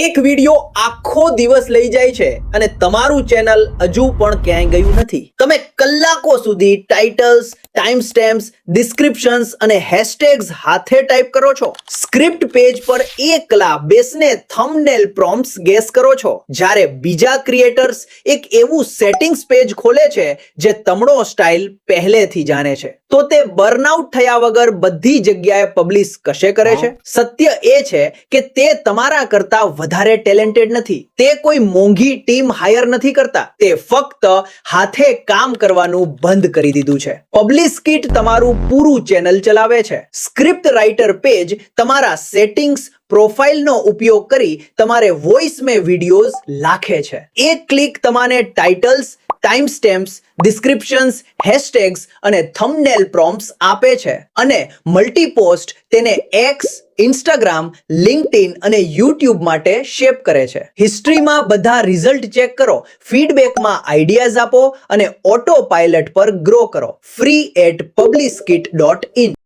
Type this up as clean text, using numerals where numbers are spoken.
એક વિડિયો આખો દિવસ લઈ જાય છે અને તમારું ચેનલ હજુ પણ ક્યાંય ગયું નથી. તમે કલાકો સુધી ટાઇટલ્સ, ટાઈમ સ્ટેમ્પ્સ, ડિસ્ક્રિપ્શન્સ અને હેશટેગ્સ હાથે ટાઈપ કરો છો. સ્ક્રિપ્ટ પેજ પર એકલા બેસને થંબનેલ પ્રોમ્પ્ટ્સ ગેસ કરો છો, જ્યારે બીજા ક્રિએટર્સ એક એવું સેટિંગ્સ પેજ ખોલે છે જે તમણો સ્ટાઇલ પહેલેથી જાણે છે. તો તે બર્નઆઉટ થયા વગર બધી જગ્યાએ પબ્લિશ કશે કરે છે? સત્ય એ છે કે તે તમારા કરતા વધારે ટેલેન્ટેડ નથી. તે કોઈ મોંઘી ટીમ હાયર નથી કરતા. તે ફક્ત હાથે કામ કરવાનું બંધ કરી દીધું છે. પબ્લિશકિટ તમારું પૂરું ચેનલ ચલાવે છે. સ્ક્રિપ્ટ રાઇટર પેજ તમારા સેટિંગ્સ, પ્રોફાઇલનો ઉપયોગ કરી તમારે વોઇસ મેં વિડિયોઝ લાખે છે. એક ક્લિક તમારે ટાઇટલ્સ, ટાઈમ સ્ટેમ્પ્સ, ડિસ્ક્રિપ્શન્સ, હેશટેગ્સ અને થંબનેલ પ્રોમ્પ્ટ્સ આપે છે અને મલ્ટીપોસ્ટ તેને એક્સ, ઇન્સ્ટાગ્રામ, લિંક્ડઇન અને યુટ્યુબ માટે શેપ કરે છે. હિસ્ટ્રીમાં બધા રિઝલ્ટ ચેક કરો, ફીડબેકમાં આઈડિયાઝ આપો અને ઓટો પાયલટ પર ગ્રો કરો. free@publishkit.in